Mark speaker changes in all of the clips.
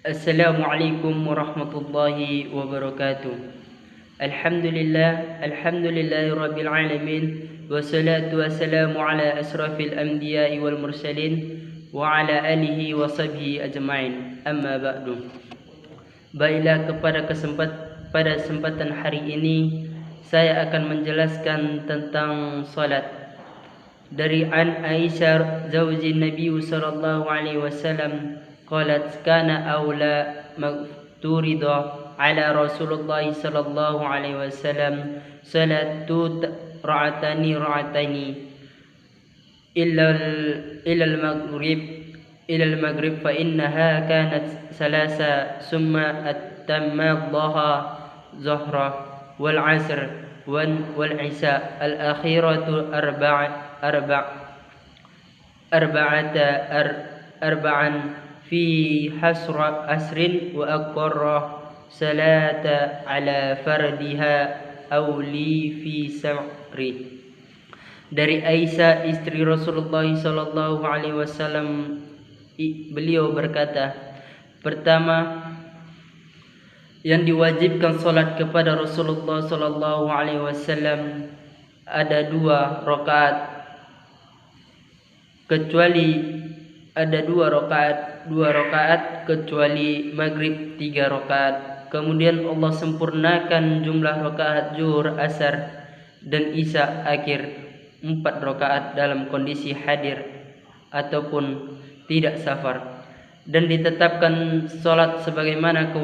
Speaker 1: Assalamualaikum warahmatullahi wabarakatuh. Alhamdulillahi rabbil alamin. Wassalatu wassalamu ala asrafil anbiya'i wal mursalin wa ala alihi wa sahbihi ajma'in. Amma ba'du. Baiklah, pada kesempatan hari ini saya akan menjelaskan tentang salat. Dari Aisyah zauji Nabi sallallahu alaihi wasallam qalat kana awla turida ala Rasulullah sallallahu alaihi wasallam salatu ra'atani illa al-maghrib fa innaha kanat salasa summa atamma dhaha zuhra wal 'asr wal 'isha al-akhiratu arba'an fi asrin wa aqarra salata ala fardiha aw li fi sa'ri. Dari Aisyah istri Rasulullah sallallahu alaihi wasallam, beliau berkata, pertama yang diwajibkan salat kepada Rasulullah sallallahu alaihi wasallam ada 2 rakaat, kecuali ada 2 rakaat kecuali maghrib 3 rakaat. Kemudian Allah sempurnakan jumlah rakaat zuhur, asar dan isya akhir 4 rakaat dalam kondisi hadir ataupun tidak safar, dan ditetapkan salat sebagaimana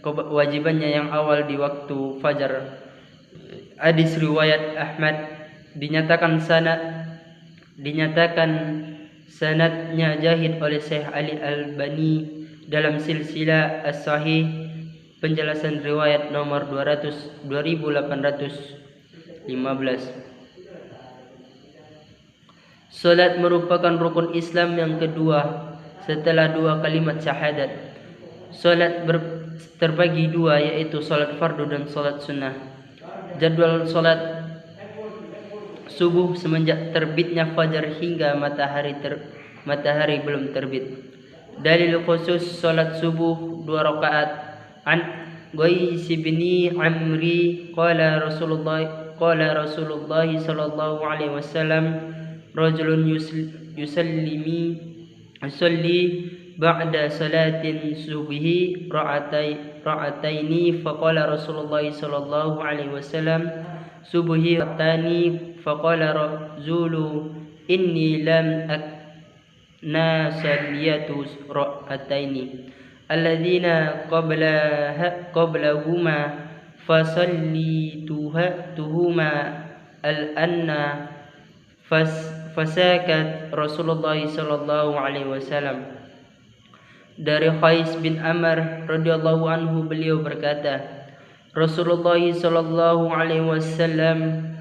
Speaker 1: kewajibannya yang awal di waktu fajar. Hadis riwayat Ahmad dinyatakan sanadnya jahid oleh Syekh Ali Albani dalam silsilah as-sahih, penjelasan riwayat nomor 2815. Salat merupakan rukun Islam yang kedua setelah 2 kalimat syahadat. Salat terbagi 2, yaitu salat fardu dan salat sunnah. Jadwal salat subuh semenjak terbitnya fajar hingga matahari belum terbit. Dalil khusus salat subuh 2 rakaat. An Qais bin Amri qala Rasulullah sallallahu alaihi wasallam rajulun yusalli ba'da salatin subhi ra'ataini faqala Rasulullah sallallahu alaihi wasallam subhi ra'atani faqala rajulu inni lam akna saliyatu ra'ataini alladhina qablahuma fasallituhuma al-anna fasakat Rasulullah sallallahu alaihi wasallam. Dari Qais bin Amr radhiyallahu anhu, beliau berkata, Rasulullah sallallahu alaihi wasallam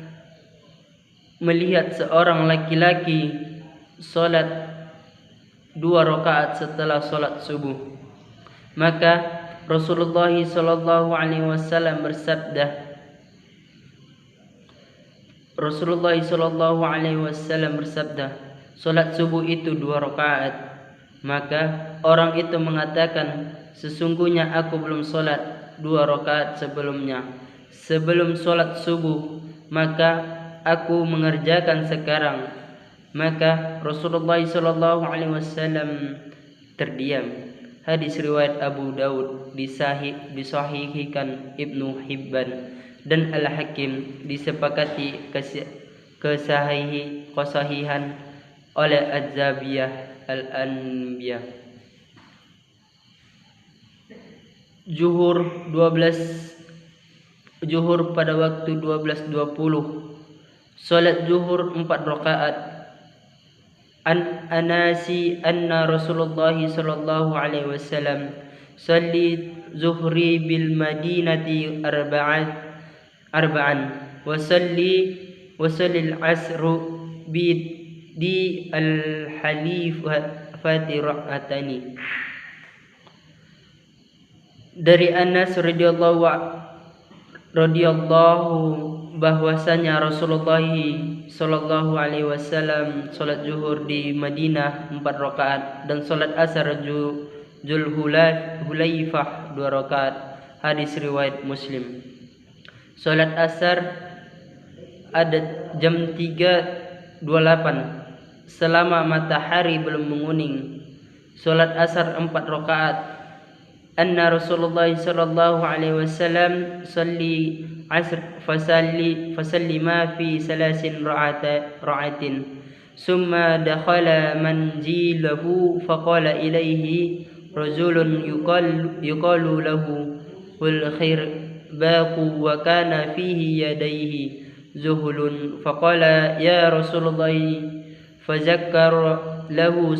Speaker 1: melihat seorang laki-laki salat 2 rakaat setelah salat subuh. Maka Rasulullah sallallahu alaihi wasallam bersabda, salat subuh itu 2 rakaat. Maka orang itu mengatakan, sesungguhnya aku belum salat 2 rakaat sebelumnya, sebelum salat subuh, maka aku mengerjakan sekarang. Maka Rasulullah sallallahu alaihi wasallam terdiam. Hadis riwayat Abu Daud, disahihkan Ibnu Hibban dan Al-Hakim, disepakati kesahihan oleh Az-Zabiyah Al-Anbiya. Zuhur pada waktu 12.20. Salat zuhur 4 rakaat. An Anasi anna Rasulullah sallallahu alaihi wasallam salli zuhri bil madinati arba'an wa salli al-asru di al-halifati ra'atani. Dari Anas radhiyallahu bahwasanya Rasulullah sallallahu alaihi wasallam salat zuhur di Madinah 4 rakaat dan salat asar Hulaifah 2 rakaat. Hadis riwayat Muslim. Salat asar ada jam 3.28 selama matahari belum menguning. Salat asar 4 rakaat. Anna Rasulullah sallallahu alaihi wasallam salli asr fasalli ma fi salasin ra'atin summa dakhala manzilahu faqala ilayhi rajulun yuqalu lahu wal khair baqu wa kana fihi yadayhi zuhulun faqala ya Rasulullah fazakkara lahu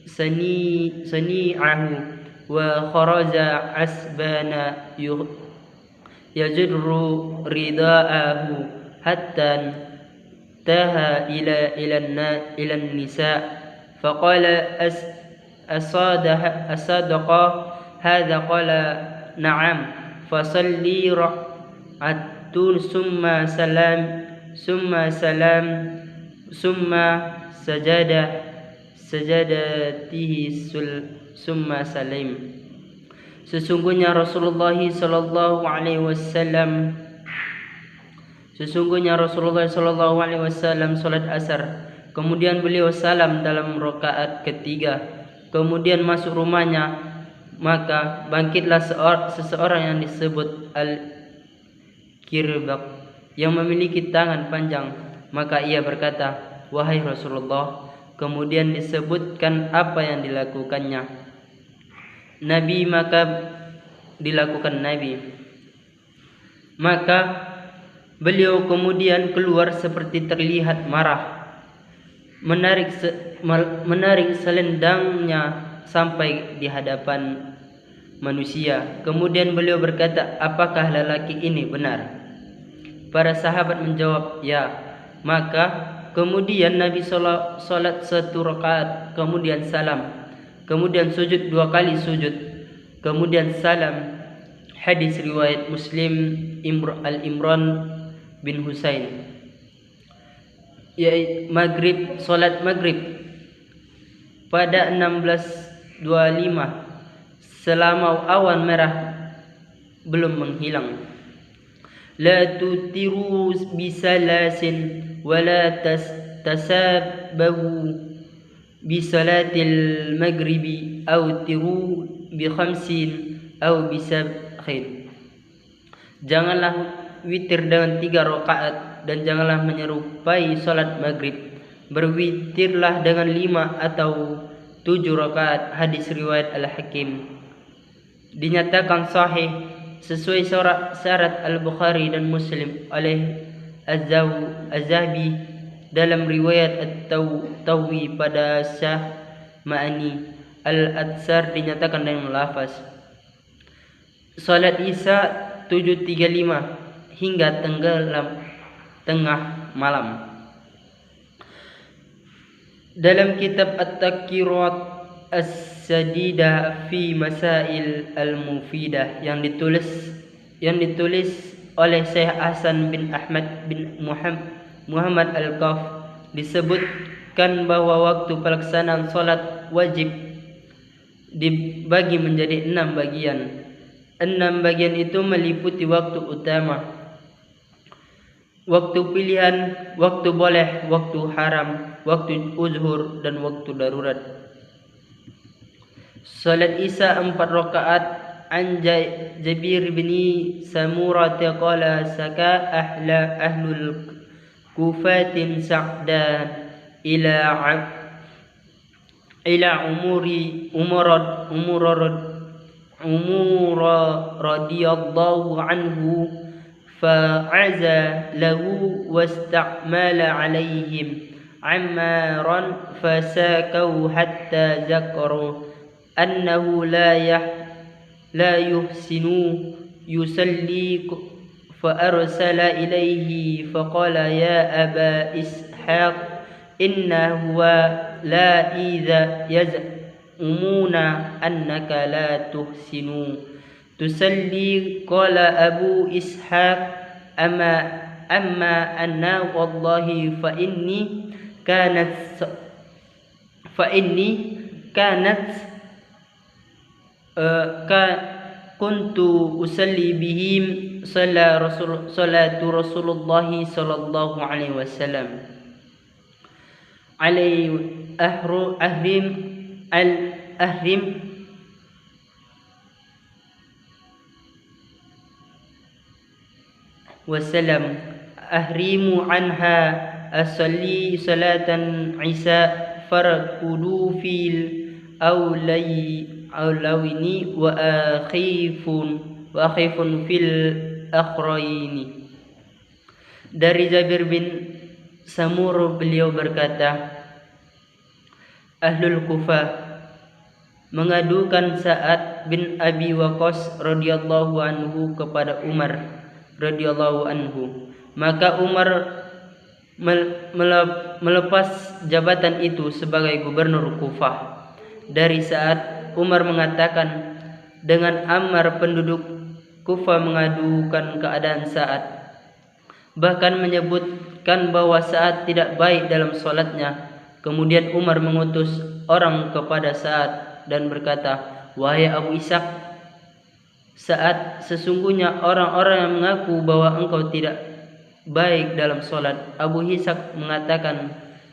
Speaker 1: sani'ahu wa kharaja asbana yajurru ridaahu hatta taha ila nisa faqala asadaqa hadha qala na'am fasalli ra'atun summa salam summa sajadatihi summa salim. Sesungguhnya Rasulullah sallallahu alaihi wasallam salat asar, kemudian beliau salam dalam rakaat ketiga, kemudian masuk rumahnya, maka bangkitlah seseorang yang disebut Al-Kirbaq yang memiliki tangan panjang, maka ia berkata, wahai Rasulullah. Kemudian disebutkan apa yang dilakukannya Nabi, maka dilakukan Nabi. Maka beliau kemudian keluar seperti terlihat marah, menarik selendangnya sampai di hadapan manusia. Kemudian beliau berkata, apakah lelaki ini benar? Para sahabat menjawab, ya. Maka kemudian Nabi salat 1 rakaat, kemudian salam, kemudian sujud 2 kali sujud, kemudian salam. Hadis riwayat Muslim Al-Imran bin Husain. Maghrib, salat maghrib pada 16.25 selama awan merah belum menghilang. La tutiru bisalasin wala tasabbahu bisalatil maghribi aw tiru bi khamsin aw bi sab'in. Janganlah witir dengan 3 rakaat dan janganlah menyerupai salat maghrib. Berwitirlah dengan 5 atau 7 rakaat. Hadis riwayat Al-Hakim. Dinyatakan sahih sesuai syarat Al-Bukhari dan Muslim oleh Az-Zahabi dalam riwayat At-Tawi pada Syah Ma'ani. Al-Atsar dinyatakan dengan lafaz salat Isya 7.35 hingga tengah malam. Dalam kitab At-Taqirat As-Sadidah fi Masail Al-Mufidah yang ditulis oleh Syekh Hasan bin Ahmad bin Muhammad Al-Qaf, disebutkan bahwa waktu pelaksanaan salat wajib dibagi menjadi 6 bagian. 6 bagian itu meliputi waktu utama, waktu pilihan, waktu boleh, waktu haram, waktu uzhur, dan waktu darurat. Salat Isya 4 rakaat. An Jabir bin Samurah qala saka ahlul kufatin sa'dan ila umura radiyallahu anhu fa'aza lahu wasta'mala alaihim ammaran fasakau hatta zakaru annahu la yuhsinu yusalli fa'arsala ilaihi faqala ya Aba Ishaq innahu la idha yaz'umuna annaka la tuhsinu tusalli. Qala Abu Ishaq amma anna wallahi fa inni kanat kuntu usalli bihim salatu Rasulullah sallallahu alaihi wasallam alaihi ahrim wasallam ahrimu anha asalli salatan isa farkudu fil awlawini wa akhifun fil akhraini. Dari Jabir bin Samur beliau berkata, Ahlul Kufah mengadukan Sa'ad bin Abi Waqqas radhiyallahu anhu kepada Umar radhiyallahu anhu. Maka Umar melepas jabatan itu sebagai gubernur Kufah. Dari saat Umar mengatakan dengan Ammar, penduduk Kufah mengadukan keadaan Sa'ad, bahkan menyebutkan bahwa Sa'ad tidak baik dalam solatnya. Kemudian Umar mengutus orang kepada Sa'ad dan berkata, wahai Abu Ishaq, Sa'ad, sesungguhnya orang-orang yang mengaku bahwa engkau tidak baik dalam solat. Abu Ishaq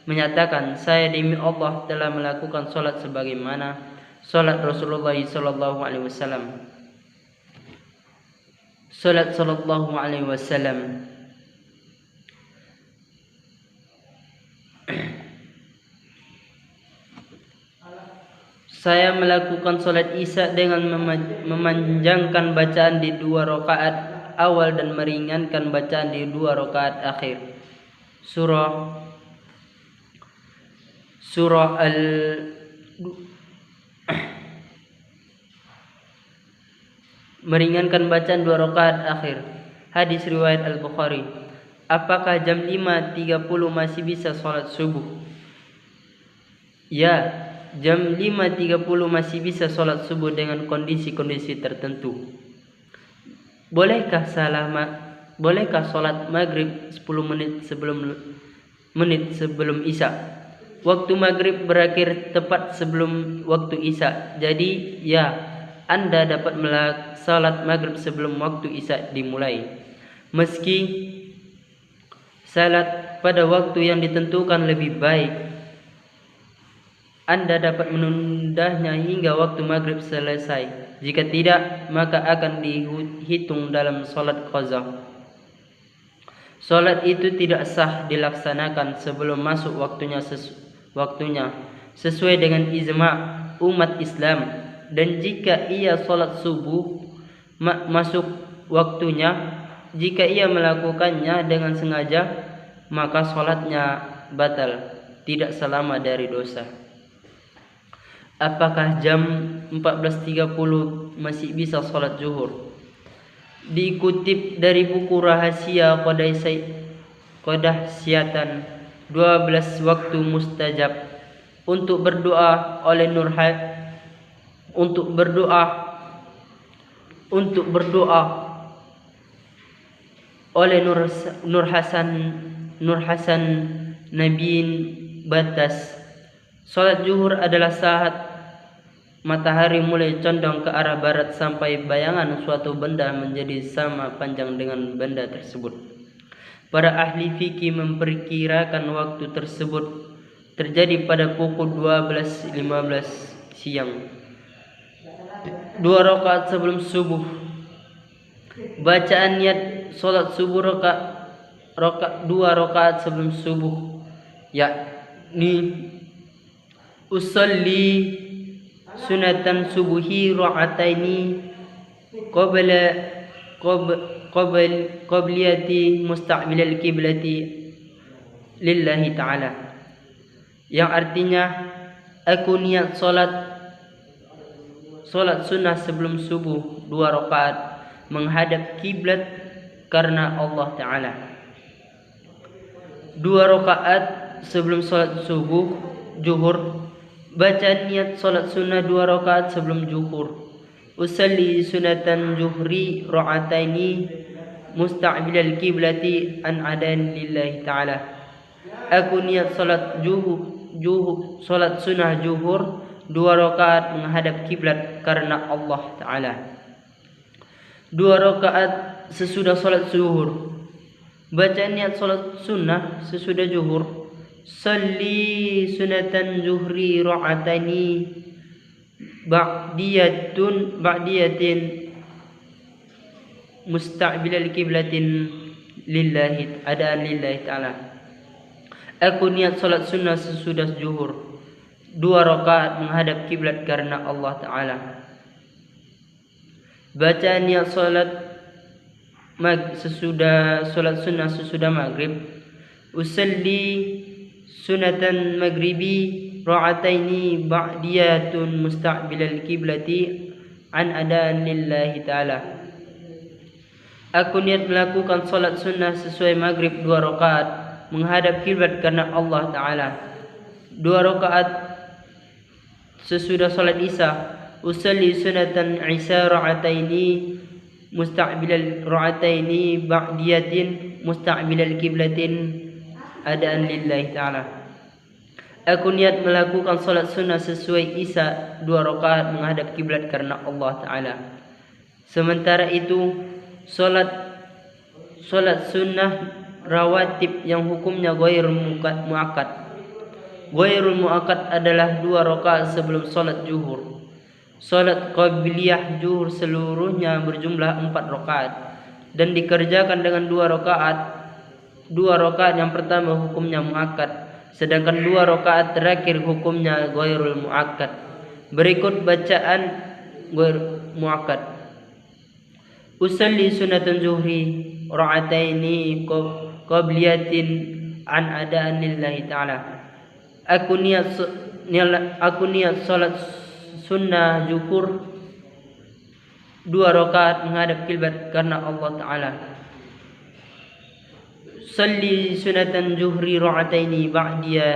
Speaker 1: menyatakan, saya demi Allah telah melakukan solat sebagaimana solat Rasulullah sallallahu alaihi wasallam. Solat sallallahu alaihi wasallam. Saya melakukan solat Isya dengan memanjangkan bacaan di 2 rakaat awal dan meringankan bacaan di 2 rakaat akhir. Surah meringankan bacaan 2 rakaat akhir. Hadis riwayat Al-Bukhari. Apakah jam 5.30 masih bisa salat subuh? Ya, jam 5.30 masih bisa salat subuh dengan kondisi-kondisi tertentu. Bolehkah salat maghrib 10 menit sebelum Isya? Waktu maghrib berakhir tepat sebelum waktu Isya. Jadi ya, Anda dapat salat maghrib sebelum waktu Isya dimulai. Meski salat pada waktu yang ditentukan lebih baik, Anda dapat menundanya hingga waktu maghrib selesai. Jika tidak, maka akan dihitung dalam salat qaza. Salat itu tidak sah dilaksanakan sebelum masuk waktunya sesuai dengan ijma' umat Islam. Dan jika ia salat subuh masuk waktunya, jika ia melakukannya dengan sengaja, maka salatnya batal, tidak selamat dari dosa. Apakah jam 14.30 masih bisa salat zuhur? Dikutip dari buku Rahasia Qadahsyatan 12 waktu mustajab untuk berdoa oleh Nur Hasan Nabiin Batas. Salat zuhur adalah saat matahari mulai condong ke arah barat sampai bayangan suatu benda menjadi sama panjang dengan benda tersebut. Para ahli fikih memperkirakan waktu tersebut terjadi pada pukul 12.15 siang. 2 rakaat sebelum subuh. Bacaan niat salat subuh 2 rakaat sebelum subuh, yakni usalli sunatan subuhi ra'ataini qabliyati mustaqbilal kiblati lillahi ta'ala, yang artinya aku niat salat sunnah sebelum subuh 2 rakaat menghadap kiblat karena Allah Ta'ala. 2 rakaat sebelum salat subuh zuhur. Baca niat salat sunnah 2 rakaat sebelum zuhur. Usalli sunatan zuhri ra'ataini mustaqbilal kiblati an adan lillahi ta'ala. Aku niat salat sunnah zuhur 2 rakaat menghadap kiblat karena Allah Ta'ala. 2 rakaat sesudah salat zuhur. Bacaan niat salat sunnah sesudah zuhur. Salli sunatan zuhri ra'atani ba'diyatin mustaqbilal kiblatin lillahi adaan lillahi ta'ala. Aku niat salat sunnah sesudah zuhur. 2 rakaat menghadap kiblat karena Allah Ta'ala. Bacaan niat salat sesudah salat sunnah sesudah maghrib. Usalli sunatan maghribi ra'ataini ba'diyatun mustaqbilal kiblati an adaan lillahi ta'ala. Aku niat melakukan salat sunnah sesuai maghrib 2 rakaat menghadap kiblat karena Allah Ta'ala. 2 rakaat sesudah salat isya. Usalli sunatan isya ra'ataini mustaqbilal ra'ataini ba'diyatin mustaqbilal kiblatin adaan lillahi ta'ala. Aku niat melakukan salat sunnah sesuai isya 2 rakaat menghadap kiblat karena Allah Ta'ala. Sementara itu salat sunnah rawatib yang hukumnya ghairul muakkad. Ghairul muakkad adalah 2 rakaat sebelum salat zuhur. Salat qabliyah zuhur seluruhnya berjumlah 4 rakaat dan dikerjakan dengan 2 rakaat. 2 rakaat yang pertama hukumnya muakkad, sedangkan 2 rakaat terakhir hukumnya ghairul muakkad. Berikut bacaan ghair muakkad. Usalli sunatan zuhri ra'ataini qabliyatin an adaan lillahi ta'ala. Aku niat salat sunnah zuhur 2 rakaat menghadap kiblat karena Allah Ta'ala. Salli sunatan zuhri ra'ataini ba'diyah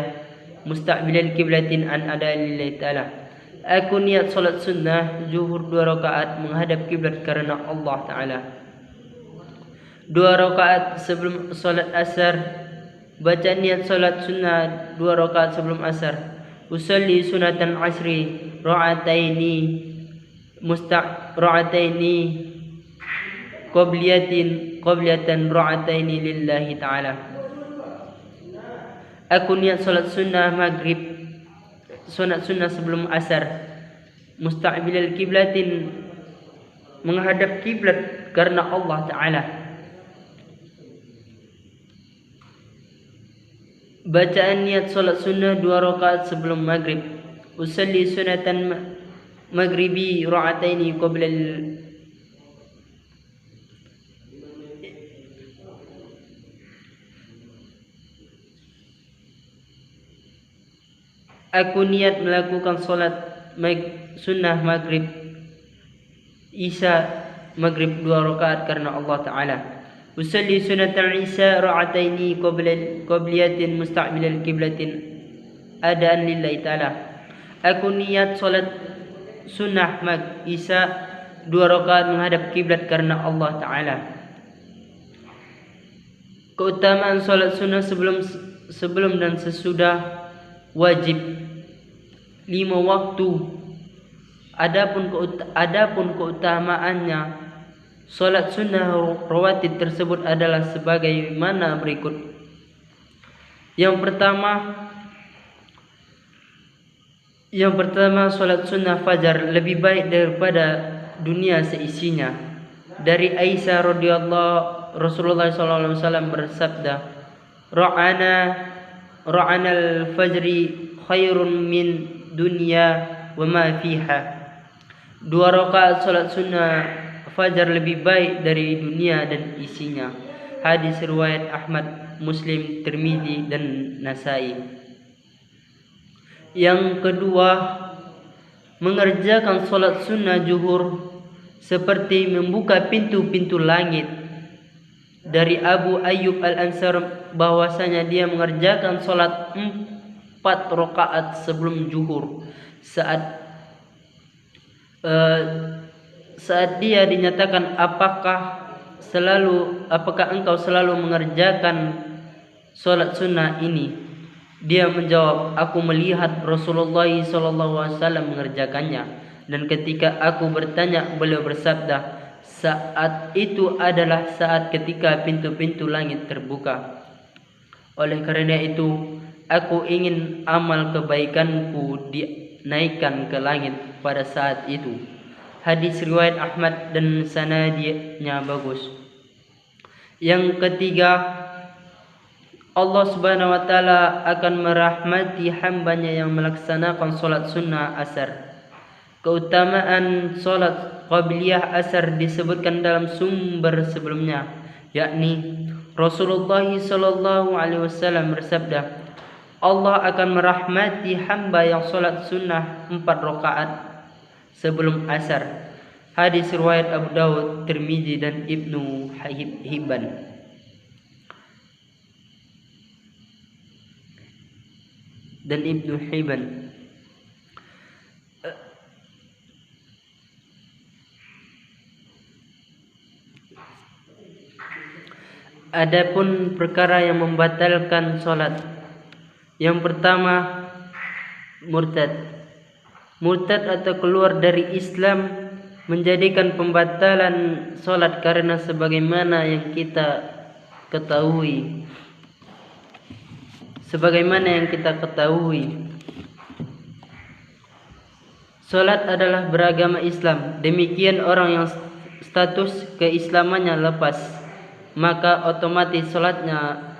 Speaker 1: mustaqbilal kiblatin an adaan lillahi ta'ala. Aku niat salat sunnah zuhur 2 rakaat menghadap kiblat karena Allah Ta'ala. 2 rakaat sebelum salat asar. Baca niat salat sunnah 2 rakaat sebelum asar. Usalli sunatan asri ra'ataini qabliyatan ra'ataini lillahi ta'ala. Aku niat salat sunnah maghrib, salat sunnah sebelum asar, mustaqbilal kiblatin menghadap kiblat karena Allah Ta'ala. Bacaan niat salat sunnah 2 rakaat sebelum maghrib. Usalli sunatan maghribi ra'ataini qablal Aku niat melakukan salat sunnah maghrib isya maghrib 2 rakaat karena Allah Ta'ala. Usalli sunatan isya ra'ataini qabliyatin mustaqbilal kiblatin adaan lillahi ta'ala. Aku niat salat sunnah isya 2 rakaat menghadap kiblat karena Allah Ta'ala. Keutamaan salat sunnah sebelum dan sesudah wajib 5 waktu. Adapun keutamaannya salat sunnah rawatib tersebut adalah sebagaimana berikut. Yang pertama salat sunnah fajar lebih baik daripada dunia seisinya. Dari Aisyah radhiyallahu Rasulullah sallallahu alaihi wasallam bersabda, Ra'ana al-fajri khairun min dunya wa ma fiha. 2 rakaat salat sunnah fajar lebih baik dari dunia dan isinya. Hadis riwayat Ahmad, Muslim, Tirmizi dan Nasai. Yang kedua, mengerjakan salat sunnah zuhur seperti membuka pintu-pintu langit. Dari Abu Ayyub Al-Ansar bahwasanya dia mengerjakan salat 4 rakaat sebelum zuhur. Saat dia dinyatakan apakah engkau selalu mengerjakan salat sunnah ini, Dia menjawab, aku melihat Rasulullah SAW mengerjakannya. Dan ketika aku bertanya, beliau bersabda, saat itu adalah saat ketika pintu-pintu langit terbuka. Oleh karena itu, aku ingin amal kebaikanku dinaikkan ke langit pada saat itu. Hadis riwayat Ahmad dan sanadnya bagus. Yang ketiga, Allah Subhanahu wa taala akan merahmati hambanya yang melaksanakan salat sunnah asar. Keutamaan salat qabliyah asar disebutkan dalam sumber sebelumnya, yakni Rasulullah sallallahu alaihi wasallam bersabda, Allah akan merahmati hamba yang salat sunnah 4 rakaat sebelum asar. Hadis riwayat Abu Dawud, Tirmizi dan Ibnu Hibban. Adapun perkara yang membatalkan solat, yang pertama murtad. Murtad atau keluar dari Islam menjadikan pembatalan solat karena sebagaimana yang kita ketahui. Solat adalah beragama Islam. Demikian orang yang status keislamannya lepas, maka otomatis solatnya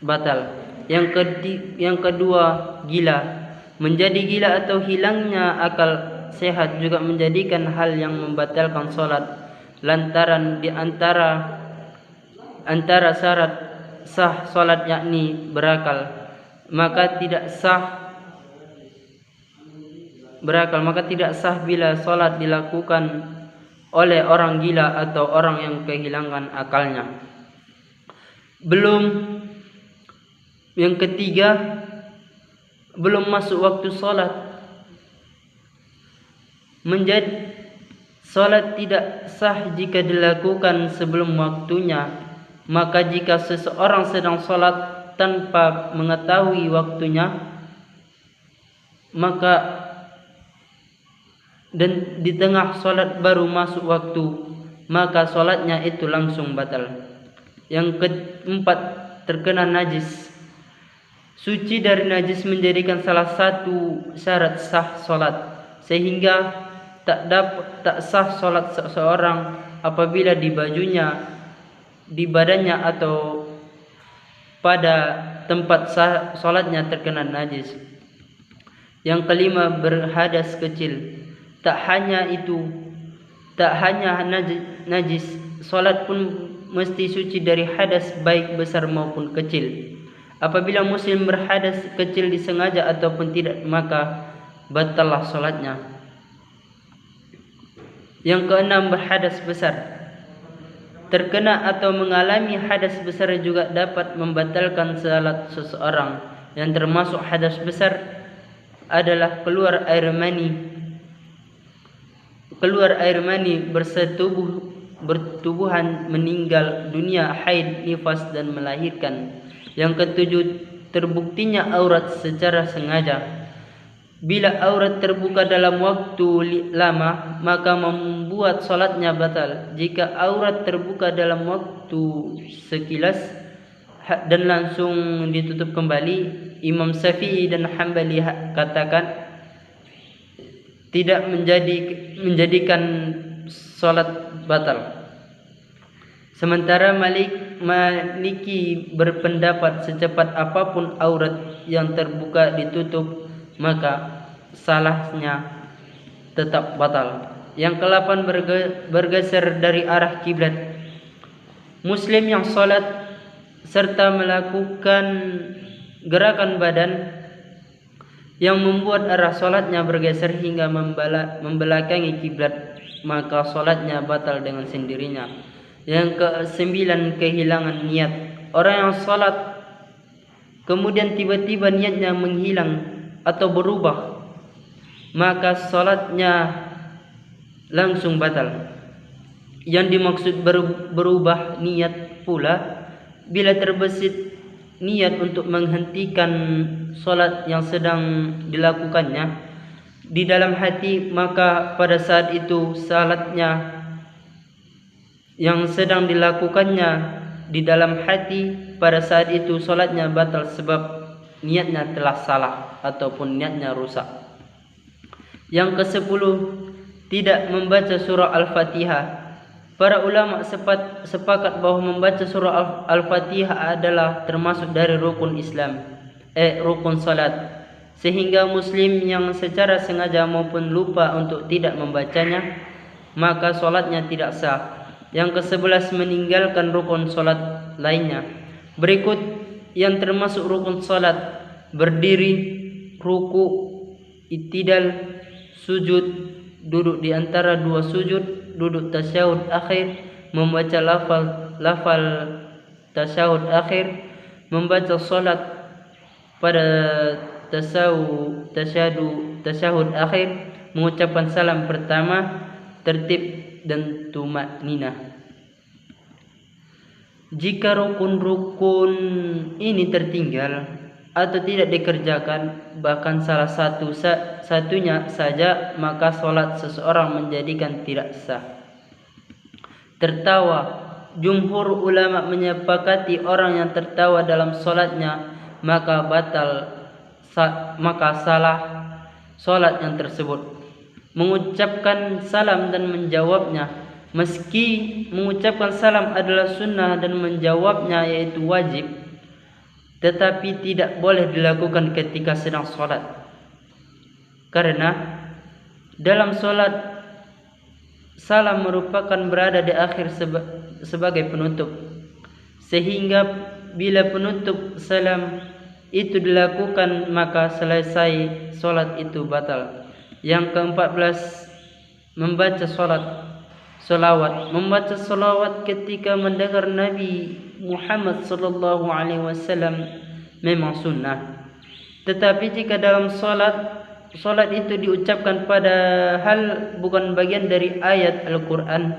Speaker 1: batal. Yang kedua, gila. Menjadi gila atau hilangnya akal sehat juga menjadikan hal yang membatalkan solat. Lantaran di antara syarat sah solat yakni berakal, maka tidak sah bila solat dilakukan oleh orang gila atau orang yang kehilangan akalnya. Yang ketiga, belum masuk waktu solat. Solat tidak sah jika dilakukan sebelum waktunya. Maka jika seseorang sedang solat tanpa mengetahui waktunya, dan di tengah solat baru masuk waktu, maka solatnya itu langsung batal. Yang keempat, terkena najis. Suci dari najis menjadikan salah satu syarat sah solat, sehingga tak sah solat seseorang apabila di bajunya, di badannya atau pada tempat solatnya terkena najis. Yang kelima, berhadas kecil. Tak hanya najis, solat pun mesti suci dari hadas baik besar maupun kecil. Apabila muslim berhadas kecil disengaja ataupun tidak, maka batallah solatnya. Yang keenam, berhadas besar. Terkena atau mengalami hadas besar juga dapat membatalkan salat seseorang. Yang termasuk hadas besar adalah keluar air mani bertubuhan, meninggal dunia, haid, nifas dan melahirkan. Yang ketujuh, terbuktinya aurat secara sengaja. Bila aurat terbuka dalam waktu lama, maka membuat solatnya batal. Jika aurat terbuka dalam waktu sekilas dan langsung ditutup kembali, Imam Syafi'i dan Hambali katakan tidak menjadikan solat batal. Sementara Maliki berpendapat secepat apapun aurat yang terbuka ditutup, maka salahnya tetap batal. Yang ke-8, bergeser dari arah kiblat. Muslim yang salat serta melakukan gerakan badan yang membuat arah salatnya bergeser hingga membelakangi kiblat, maka salatnya batal dengan sendirinya. Yang ke-9, kehilangan niat. Orang yang salat kemudian tiba-tiba niatnya menghilang atau berubah, maka salatnya langsung batal. Yang dimaksud berubah niat pula bila terbesit niat untuk menghentikan solat yang sedang dilakukannya di dalam hati, maka pada saat itu salatnya yang sedang dilakukannya di dalam hati, pada saat itu solatnya batal sebab niatnya telah salah ataupun niatnya rusak. Yang ke-10, tidak membaca surah Al-Fatihah. Para ulama sepakat bahwa membaca surah Al-Fatihah adalah termasuk dari rukun Islam, rukun salat. Sehingga muslim yang secara sengaja maupun lupa untuk tidak membacanya, maka solatnya tidak sah. Yang ke-11, meninggalkan rukun solat lainnya. Berikut yang termasuk rukun solat: berdiri, ruku, i'tidal, sujud, duduk di antara dua sujud, duduk tasyahud akhir, membaca lafal tasyahud akhir, membaca solat pada tasyahud akhir, mengucapkan salam pertama, tertib dan tumakninah. Jika rukun-rukun ini tertinggal atau tidak dikerjakan, bahkan salah satunya saja, maka solat seseorang menjadikan tidak sah. Tertawa, jumhur ulama menyepakati orang yang tertawa dalam solatnya maka salah solat yang tersebut. Mengucapkan salam dan menjawabnya, meski mengucapkan salam adalah sunnah dan menjawabnya yaitu wajib, tetapi tidak boleh dilakukan ketika sedang solat, karena dalam solat salam merupakan berada di akhir sebagai penutup, sehingga bila penutup salam itu dilakukan maka selesai solat itu batal. Yang ke-14, membaca solawat. Membaca solawat ketika mendengar Nabi Muhammad sallallahu alaihi wasallam memang sunnah. Tetapi jika dalam solat itu diucapkan padahal bukan bagian dari ayat Al-Quran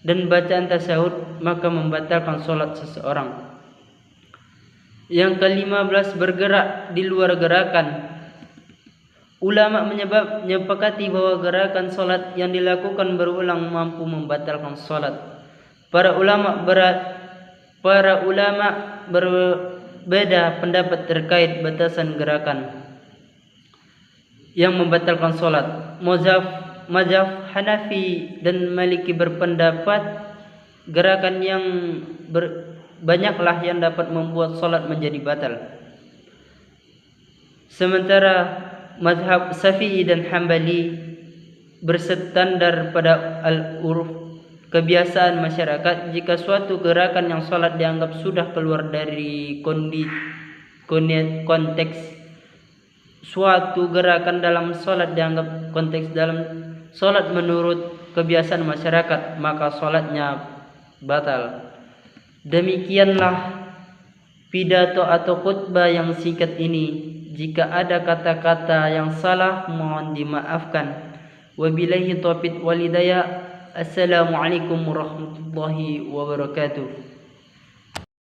Speaker 1: dan bacaan tasyahud, maka membatalkan solat seseorang. Yang ke-15, bergerak di luar gerakan. Ulama menyepakati bahwa gerakan solat yang dilakukan berulang mampu membatalkan solat. Para ulama berbeda pendapat terkait batasan gerakan yang membatalkan solat. Mazhab Hanafi dan Maliki berpendapat gerakan yang banyaklah yang dapat membuat solat menjadi batal. Sementara mazhab Syafi'i dan Hambali bersandar pada al-urf, kebiasaan masyarakat. Jika suatu gerakan yang solat dianggap sudah keluar dari konteks, suatu gerakan dalam solat dianggap konteks dalam solat menurut kebiasaan masyarakat, maka solatnya batal. Demikianlah pidato atau khutbah yang singkat ini. Jika ada kata-kata yang salah, mohon dimaafkan. Wabillahi taufiq wal hidayah. Assalamualaikum warahmatullahi wabarakatuh.